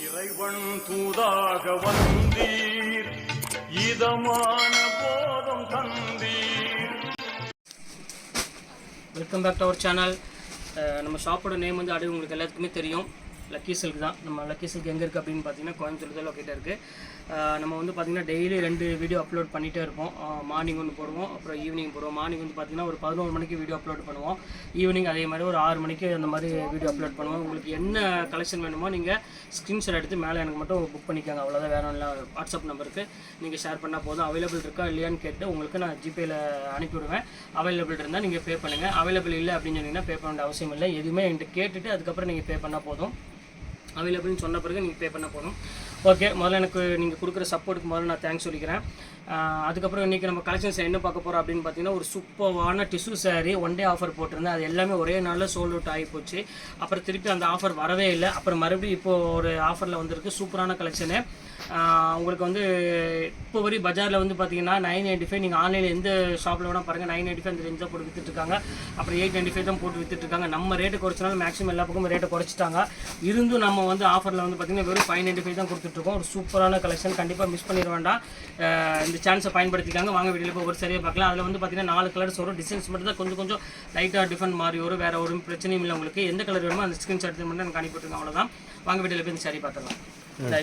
இறைவன் தூதாக வந்தீர் இதமான போதம் தந்தீர். Welcome back to our channel. நம்ம ஷாப்போட நேம் வந்து அப்படியே உங்களுக்கு எல்லாத்துக்குமே தெரியும், லக்கி சில்க் தான். நம்ம லக்கி சில்க் எங்கே இருக்குது அப்படின்னு பார்த்தீங்கன்னா கோயம்புத்தூர் தான் லொக்கேட்டாக இருக்குது. நம்ம வந்து பார்த்திங்கன்னா டெய்லி 2 வீடியோ அப்லோட் பண்ணிகிட்டே இருப்போம். மார்னிங் ஒன்று போடுவோம், அப்புறம் ஈவினிங் போடுவோம். மார்னிங் வந்து பார்த்திங்கன்னா ஒரு 11 மணிக்கு வீடியோ அப்லோட் பண்ணுவோம், ஈவினிங் அதே மாதிரி ஒரு 6 மணிக்கு அந்த மாதிரி வீடியோ அப்லோட் பண்ணுவோம். உங்களுக்கு என்ன கலெக்ஷன் வேணுமோ நீங்கள் ஸ்க்ரீன்ஷாட் எடுத்து மேலே எனக்கு மட்டும் புக் பண்ணிக்கோங்க, அவ்வளோதான். வேறு இல்லை, வாட்ஸ்அப் நம்பருக்கு நீங்கள் ஷேர் பண்ணால் போதும். அவைலபிள் இருக்கா இல்லையான்னு கேட்டு உங்களுக்கு நான் ஜிபேயில் அனுப்பிவிடுவேன். அவைலபிள் இருந்தால் நீங்கள் பே பண்ணுங்கள், அவைலபிள் இல்லை அப்படின்னு சொன்னீங்கன்னா பே பண்ண வேண்டிய அவசியம் இல்லை. எதுவுமே என்கிட்ட கேட்டுட்டு அதுக்கப்புறம் நீங்கள் பே பண்ணால் போதும். அவைலபிள்னு சொன்ன பிறகு நீங்கள் பே பண்ண போதும். ஓகே, முதல்ல எனக்கு நீங்கள் கொடுக்குற சப்போர்ட்டுக்கு முதல்ல நான் தேங்க்ஸ் சொல்லிக்கிறேன். அதுக்கப்புறம் இன்றைக்கி நம்ம கலெக்ஷன்ஸ் என்ன பார்க்க போகிறோம் அப்படின்னு பார்த்தீங்கன்னா, ஒரு சூப்பரான டிஷ்யூ சாரீ 1 டே ஆஃபர் போட்டிருந்தேன். அது எல்லாமே ஒரே நாளில் சோல்ட் அவுட் ஆகி போச்சு. அப்புறம் திருப்பி அந்த ஆஃபர் வரவே இல்லை. அப்புறம் மறுபடியும் இப்போது ஒரு ஆஃபரில் வந்திருக்கு சூப்பரான கலெக்ஷனு. உங்களுக்கு வந்து இப்போ வரை பஜாரில் வந்து பார்த்தீங்கன்னா 995, நீங்கள் ஆன்லைனில் எந்த ஷாப்பில் வேணால் பாருங்கள் 995 அந்த ரேஞ்சாக போட்டு விற்றுட்ருக்காங்க. அப்புறம் 895 தான் போட்டு விற்றுட்ருக்காங்க. நம்ம ரேட்டு குறைச்சினாலும் மேக்ஸிமம் எல்லா பக்கமும் ரேட்டை குறைச்சிட்டாங்க. இருந்தும் நம்ம வந்து ஆஃபரில் வந்து பார்த்திங்கன்னா வெறும் 595 தான் கொடுத்துட்ருக்கோம். ஒரு சூப்பரான கலெக்ஷன், கண்டிப்பாக மிஸ் பண்ணிட வேண்டாம். இந்த சான்ஸை பயன்படுத்திக்காங்க. வாங்க வீடியோவில் போய் ஒரு சரியாக பார்க்கலாம். அதில் வந்து பார்த்திங்கன்னா 4 கலர்ஸ் வரும். டிசைன்ஸ் மட்டும் தான் கொஞ்சம் லைட்டாக டிஃப்ரெண்ட் மாதிரி வரும். வேறு ஒரு பிரச்சனையும் இல்லை. உங்களுக்கு எந்த கலர் வேணுமோ அந்த ஸ்க்ரீன்ஷாட் எடுத்து மட்டும் எனக்கு அனுப்பிவிட்டுருங்க, அவ்வளோதான். வாங்க வீடியோவில் போய் இந்த சாரி பார்த்துக்கலாம்.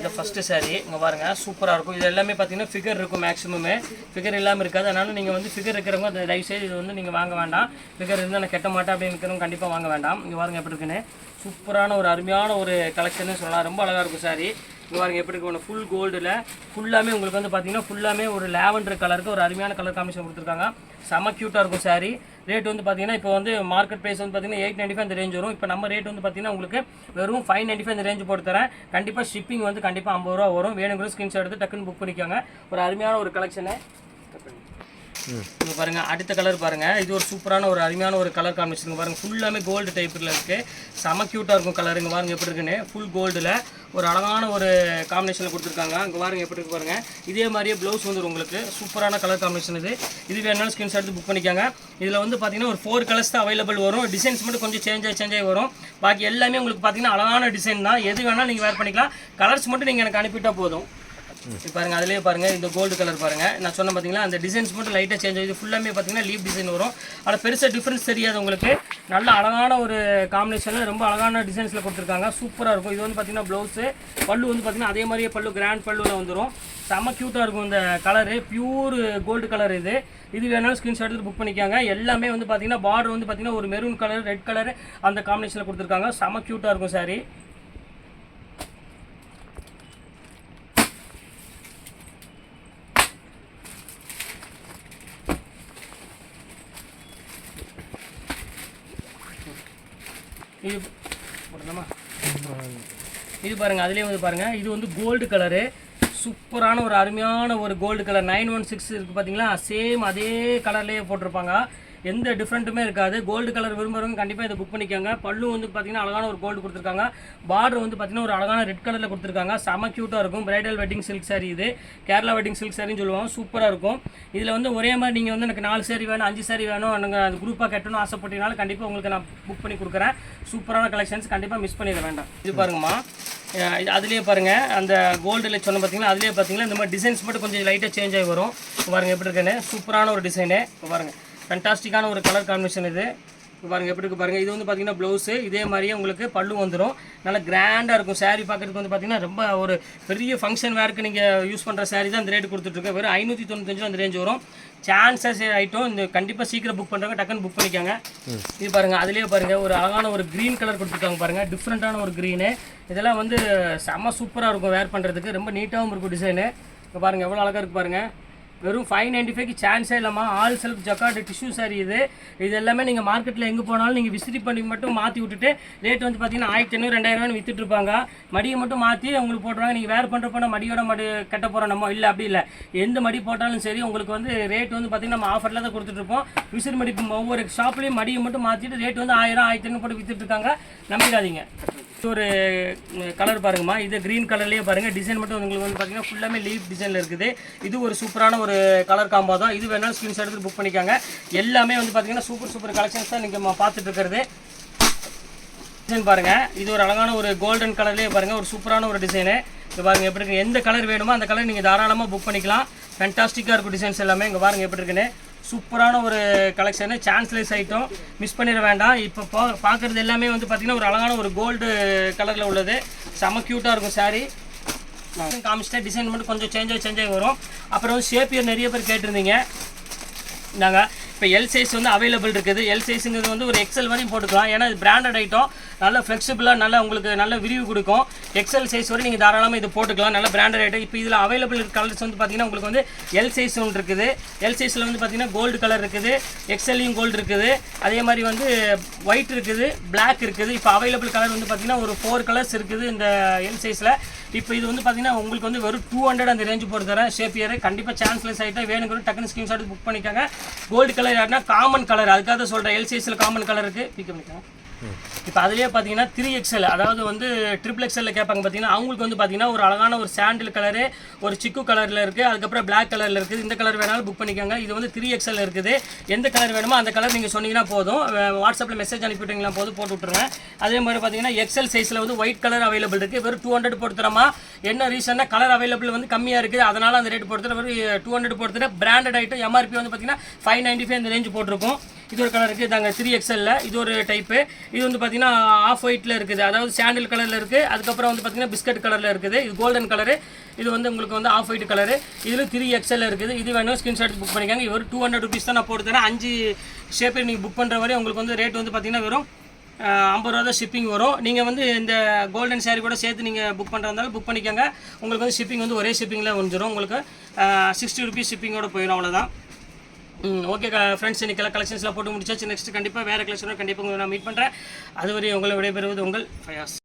இதை ஃபஸ்ட்டு சாரீ இங்கே பாருங்கள், சூப்பராக இருக்கும். இது எல்லாமே பார்த்தீங்கன்னா ஃபிகர் இருக்கும், மேக்ஸிமமே ஃபிகர் இல்லாமல் இருக்காது. அதனால் நீங்கள் வந்து ஃபிகர் இருக்கிறவங்க அந்த தயவுசெய்து இது வந்து நீங்கள் வாங்க வேண்டாம். ஃபிகர் இருந்தால் நான் கெட்ட மாட்டேன் அப்படின்னு இருக்கிறவங்க கண்டிப்பாக வாங்க வேண்டாம். இங்கே பாருங்கள் எப்படி இருக்குன்னு, சூப்பரான ஒரு அருமையான ஒரு கலெக்ஷன்னு சொல்லலாம். ரொம்ப அழகாக இருக்கும் சாரீ. இங்கே பாருங்க எப்படி இருக்கு, ஃபுல் கோல்டில் ஃபுல்லாமே உங்களுக்கு வந்து பார்த்தீங்கன்னா ஃபுல்லாமே ஒரு லேவண்டர் கலருக்கு ஒரு அருமையான கலர் காம்பினேஷன் கொடுத்துருக்காங்க. செம க்யூட்டாக இருக்கும் சாரீ. ரேட் வந்து பார்த்தீங்கன்னா இப்போ வந்து மார்க்கெட் ப்ரைஸ் வந்து பார்த்தீங்கன்னா 895 அந்த ரேஞ்ச் வரும். இப்போ நம்ம ரேட் வந்து பார்த்தீங்கன்னா உங்களுக்கு வெறும் 595 அந்த ரேஞ்ச் போட்டு தரேன். கண்டிப்பாக ஷிப்பிங் வந்து கண்டிப்பாக 50 ரூபா வரும். வேணுங்கிற ஸ்க்ரீன்ஷாட் எடுத்து டக்குன்னு புக் பண்ணிக்கோங்க. ஒரு அருமையான ஒரு கலெக்ஷனு. இங்கே பாருங்கள், அடுத்த கலர் பாருங்கள். இது ஒரு சூப்பரான ஒரு அருமையான ஒரு கலர் காம்பினேஷன். பாருங்கள், ஃபுல்லாமே கோல்டு டைப்பில் இருக்குது. செம க்யூட்டாக இருக்கும் கலர். இங்கே பாருங்கள் எப்படி இருக்குன்னு, ஃபுல் கோல்டில் ஒரு அழகான ஒரு காம்பினேஷனில் கொடுத்துருக்காங்க. இங்கே பாருங்கள் எப்படி இருக்கு பாருங்கள். இதே மாதிரியே ப்ளவுஸ் வந்துடும் உங்களுக்கு. சூப்பரான கலர் காம்பினேஷன் இது வேணாலும் ஸ்க்ரீன்ஷாட் எடுத்து புக் பண்ணிக்கோங்க. இதில் வந்து பார்த்தீங்கன்னா ஒரு 4 கலர்ஸ் தான் அவைலபிள் வரும். டிசைன்ஸ் மட்டும் கொஞ்சம் சேஞ்ச் ஆகி வரும். பாக்கி எல்லாமே உங்களுக்கு பார்த்தீங்கன்னா அழகான டிசைன் தான். எது வேணாலும் நீங்கள் வேர் பண்ணிக்கலாம். கலர்ஸ் மட்டும் நீங்கள் எனக்கு அனுப்பிட்டால் போதும். இப்போ பாருங்கள், அதிலே பாருங்கள் இந்த கோல்டு கலர் பாருங்கள். நான் சொன்ன பார்த்தீங்களா, அந்த டிசைன்ஸ் மட்டும் லைட்டாக சேஞ்ச் ஆகுது. ஃபுல்லாமே பார்த்தீங்கன்னா லீப் டிசைன் வரும். அதில் பெருசாக டிஃப்ரென்ஸ் தெரியாது உங்களுக்கு. நல்ல அழகான ஒரு காம்பினேஷனில் ரொம்ப அழகான டிசைன்ஸில் கொடுத்துருக்காங்க. சூப்பராக இருக்கும். இது வந்து பார்த்தீங்கன்னா ப்ளவுஸு, பல்லு வந்து பார்த்தீங்கன்னா அதே மாதிரியே பல்லு கிராண்ட் பல்லுவில் வந்துடும். செம்ம க்யூட்டாக இருக்கும் இந்த கலரு. பியூர் கோல்டு கலர் இது வேணாலும் ஸ்க்ரீன்ஷாட் எடுத்து புக் பண்ணிக்காங்க. எல்லாமே வந்து பார்த்தீங்கன்னா பார்டர் வந்து பார்த்தீங்கன்னா ஒரு மெரூன் கலர், ரெட் கலர் அந்த காம்பினேஷனில் கொடுத்துருக்காங்க. செம்ம க்யூட்டாக இருக்கும் சாரி. இது பாருங்கள், அதுலேயே வந்து பாருங்கள், இது வந்து கோல்டு கலரு. சூப்பரான ஒரு அருமையான ஒரு கோல்டு கலர் 916 இருக்குது பார்த்தீங்களா, சேம் அதே கலர்லேயே போட்டிருப்பாங்க. எந்த டிஃப்ரெண்ட்டுமே இருக்காது. கோல்டு கலர் விரும்புகிறவங்க கண்டிப்பாக இதை புக் பண்ணிக்கோங்க. பல்லு வந்து பார்த்தீங்கன்னா அழகான ஒரு கோல்டு கொடுத்துருக்காங்க. பார்டர் வந்து பார்த்தீங்கன்னா ஒரு அழகான ரெட் கலரில் கொடுத்துருக்காங்க. செம க்யூட்டாக இருக்கும். பிரைடல் வெட்டிங் சில்க் சாரி இது. கேரளா வெட்டிங் சில்க் சாரின்னு சொல்லுவாங்க. சூப்பராக இருக்கும். இதில் வந்து ஒரே மாதிரி நீங்கள் வந்து எனக்கு 4 சாரி வேணும், 5 சாரி வேணும், நீங்கள் அது குரூப்பாக கட்டணும் ஆசைப்பட்டீங்கனாலும் கண்டிப்பாக உங்களுக்கு நான் புக் பண்ணி கொடுக்குறேன். சூப்பரான கலெக்ஷன்ஸ், கண்டிப்பாக மிஸ் பண்ணிட வேண்டாம். இது பாருங்கம்மா, அதுலேயே பாருங்கள், அந்த கோல்டில் சொன்ன பார்த்தீங்கன்னா அதுலேயே பார்த்தீங்கன்னா இந்த மாதிரி டிசைன்ஸ் மட்டும் கொஞ்சம் லைட்டாக சேஞ்ச் ஆகி வரும். பாருங்கள் எப்படி இருக்குன்னு, சூப்பரான ஒரு டிசைனு. பாருங்கள், ஃபேண்டாஸ்டிக்கான ஒரு கலர் காம்பினேஷன் இது. பாருங்கள் எப்படி இருக்குது பாருங்கள். இது வந்து பார்த்தீங்கன்னா ப்ளவுஸு, இதே மாதிரியே உங்களுக்கு பல்லு வந்துடும். நல்லா கிராண்டாக இருக்கும். சாரீ பார்க்குறதுக்கு வந்து பார்த்தீங்கன்னா ரொம்ப ஒரு பெரிய ஃபங்க்ஷன் வேருக்கு நீங்கள் யூஸ் பண்ணுற சாரீ தான் இந்த ரேட்டு கொடுத்துட்ருக்கேன். வெறும் 595 அந்த ரேஞ்ச் வரும். சான்சஸ் ஐட்டம் இந்த கண்டிப்பாக சீக்கிரம் புக் பண்ணுறாங்க, டக்குன்னு புக் பண்ணிக்கோங்க. இது பாருங்கள், அதுலேயே பாருங்கள் ஒரு அழகான ஒரு க்ரீன் கலர் கொடுத்துருக்காங்க பாருங்கள். டிஃப்ரெண்ட்டான ஒரு க்ரீனு. இதெல்லாம் வந்து செம்ம சூப்பராக இருக்கும் வேர் பண்ணுறதுக்கு. ரொம்ப நீட்டாகவும் இருக்கும் டிசைனு. இப்போ பாருங்கள் எவ்வளோ அழகாக இருக்குது பாருங்கள். வெறும் 595க்கு சான்ஸே இல்லாமல் all self jacquard tissue sorry இது எல்லாமே நீங்கள் மார்க்கெட்டில் எங்கே போனாலும் நீங்கள் விசிட் பண்ணி மட்டும் மாற்றி விட்டுட்டு ரேட் வந்து பார்த்தீங்கன்னா 1500 2000 விற்றுட்டு இருப்பாங்க. மடியை மட்டும் மாற்றி உங்களுக்கு போட்டுருவாங்க. நீங்கள் வேறு பண்ணுறப்போ மடியோட மடி கட்ட போகிறோம் நம்ம இல்லை, அப்படி இல்லை. எந்த மடி போட்டாலும் சரி உங்களுக்கு வந்து ரேட் வந்து பார்த்தீங்கன்னா நம்ம ஆஃபரில் தான் கொடுத்துட்ருப்போம். விசிட் மடி ஒவ்வொரு ஷாப்லேயும் மடியை மட்டும் மாற்றிட்டு ரேட் வந்து 1000 1500 போட்டு விற்றுட்டு இருக்காங்க. நம்பிடாதீங்க. ஒரு கலர் பாருங்கம்மா, இது க்ரீன் கலர்லேயே பாருங்கள். டிசைன் மட்டும் உங்களுக்கு வந்து பார்த்தீங்கன்னா ஃபுல்லாமே லீஃப் டிசைனில் இருக்குது. இது ஒரு சூப்பரான ஒரு கலர் காம்போ தான். இது வேணாலும் ஸ்க்ரீன்ஷாட் எடுத்து புக் பண்ணிக்காங்க. எல்லாமே வந்து பார்த்தீங்கன்னா சூப்பர் கலெக்ஷன்ஸ் தான் நீங்கள் பார்த்துட்டு இருக்கிறது. டிசைன் பாருங்கள், இது ஒரு அழகான ஒரு கோல்டன் கலர்லேயே பாருங்கள், ஒரு சூப்பரான ஒரு டிசைனு. இங்கே பாருங்கள் எப்படி இருக்குது, எந்த கலர் வேணுமோ அந்த கலர் நீங்கள் தாராளமாக புக் பண்ணிக்கலாம். ஃபேண்டாஸ்டிக்காக இருக்கும் டிசைன்ஸ் எல்லாமே. இங்கே பாருங்கள் எப்படி இருக்குன்னு, சூப்பரான ஒரு கலெக்ஷனு, சான்ஸ்லெஸ் ஐட்டம், மிஸ் பண்ணிட வேண்டாம். இப்போ பார்க்குறது எல்லாமே வந்து பார்த்திங்கன்னா ஒரு அழகான ஒரு கோல்டு கலரில் உள்ளது, செம க்யூட்டாக இருக்கும் சாரீ. காமிச்சிட்டேன், டிசைன் மட்டும் கொஞ்சம் சேஞ்ச் ஆகி வரும். அப்புறம் வந்து ஷேப்பியர் நிறைய பேர் கேட்டிருந்தீங்க. நாங்கள் இப்போ எல் சைஸ் வந்து அவைலபிள் இருக்குது. எல் சைஸுங்கிறது வந்து ஒரு எக்ஸல் வரையும் போட்டுக்கலாம், ஏன்னா இது பிராண்டட் ஐட்டம், நல்ல ஃப்ளெக்சிபிளாக நல்லா உங்களுக்கு நல்ல விரிவு கொடுக்கும். எக்ஸல் சைஸ் வரை நீங்கள் தாராளமாக இது போட்டுக்கலாம், நல்ல பிராண்டட் ஐட்டம். இப்போ இதில் அவைலபிள் கலர்ஸ் வந்து பார்த்திங்கன்னா உங்களுக்கு வந்து எல் சைஸ் ஒன்று இருக்குது. எல் சைஸில் வந்து பார்த்திங்கன்னா கோல்டு கலர் இருக்குது, எக்ஸல்லையும் கோல்டு இருக்குது, அதே மாதிரி வந்து ஒயிட் இருக்குது, பிளாக் இருக்குது. இப்போ அவைலபிள் கலர் வந்து பார்த்திங்கன்னா ஒரு 4 கலர்ஸ் இருக்குது இந்த எல் சைஸில். இப்போ இது வந்து பார்த்திங்கன்னா உங்களுக்கு வந்து வெறும் 200 அந்த ரேஞ்சு போட்டு தரேன். ஷேப்பியர் கண்டிப்பாக சான்ஸ்லெஸ் ஆகிட்டா வேணுங்கிற டக்குனு ஸ்க்ரீன்ஷாட் புக் பண்ணிக்காங்க. கோல்டு கலர் யாருன்னா காமன் கலர், அதுக்காக சொல்கிறேன். எல் சைஸில் காமன் கலர் இருக்குது, பிக் பண்ணிக்கோங்க. இப்போ அதுலேயே பார்த்தீங்கன்னா 3XL, அதாவது வந்து XXL கேட்பாங்க பார்த்தீங்கன்னா, அவங்களுக்கு வந்து பார்த்தீங்கன்னா ஒரு அழகான ஒரு சாண்டில் கலரு, ஒரு சிக்கு கலரில் இருக்குது, அதுக்கப்புறம் பிளாக் கலரில் இருக்குது. இந்த கலர் வேணாலும் புக் பண்ணிக்கோங்க. இது வந்து 3XL இருக்குது. எந்த கலர் வேணுமோ அந்த கலர் நீங்கள் சொன்னீங்கன்னா போதும், வாட்ஸ்அப்பில் மெசேஜ் அனுப்பிவிட்டீங்களா போதும், போட்டு விட்ருங்க. அதே மாதிரி பார்த்தீங்கன்னா XL சைஸில் வந்து ஒயிட் கலர் அவைலபிள் இருக்குது. வெறும் 200 போட்டு தரமா. என்ன ரீசன்னா கலர் அவைலபிள் வந்து கம்மியாக இருக்குது, அதனால் அந்த ரேட் போட்டு தர. வெறும் 200 போட்டு தர. பிராண்டட் ஐட்டம், MRP வந்து பார்த்தீங்கன்னா 595 இந்த ரேஞ்சு போட்டிருக்கும். இது ஒரு கலர் இருக்குது, இதாங்க 3XL, இது ஒரு டைப்பு. இது வந்து பார்த்தீங்கன்னா ஆஃப் ஒயிட்டில் இருக்குது, அதாவது சாண்டில் கலரில் இருக்குது. அதுக்கப்புறம் வந்து பார்த்தீங்கன்னா பிஸ்கட் கலரில் இருக்குது, இது கோல்டன் கலரு. இது வந்து உங்களுக்கு வந்து ஆஃப் ஒயிட் கலரு. இதில் 3XL இருக்குது. இது வேணும் ஸ்க்ரீன்ஷாட் புக் பண்ணிக்காங்க. இது ஒரு 200 rupees தான் நான் போட்டு தரேன். 5 ஷேப்பர் நீங்கள் புக் பண்ணுற வரை உங்களுக்கு வந்து ரேட் வந்து பார்த்தீங்கன்னா வெறும் 50 ரூபா தான் ஷிப்பிங் வரும். நீங்கள் வந்து இந்த கோல்டன் சாரீ கூட சேர்த்து நீங்கள் புக் பண்ணுறதாலும் புக் பண்ணிக்கோங்க. உங்களுக்கு வந்து ஷிப்பிங் வந்து ஒரே ஷிப்பிங்கில் வந்துடும். உங்களுக்கு 60 rupees ஷிப்பிங்கோட போயிடும், அவ்வளோதான். ஓகே ஃப்ரெண்ட்ஸ், இன்றைக்கி கலெக்ஷன்ஸ்லாம் போட்டு முடிச்சாச்சு. நெக்ஸ்ட் கண்டிப்பாக வேறு கலெக்ஷனோட கண்டிப்பாக உங்களை நான் மீட் பண்ணுறேன். அதுவரை உங்களை விடைபெறுவது உங்கள் ஃபயாஸ்.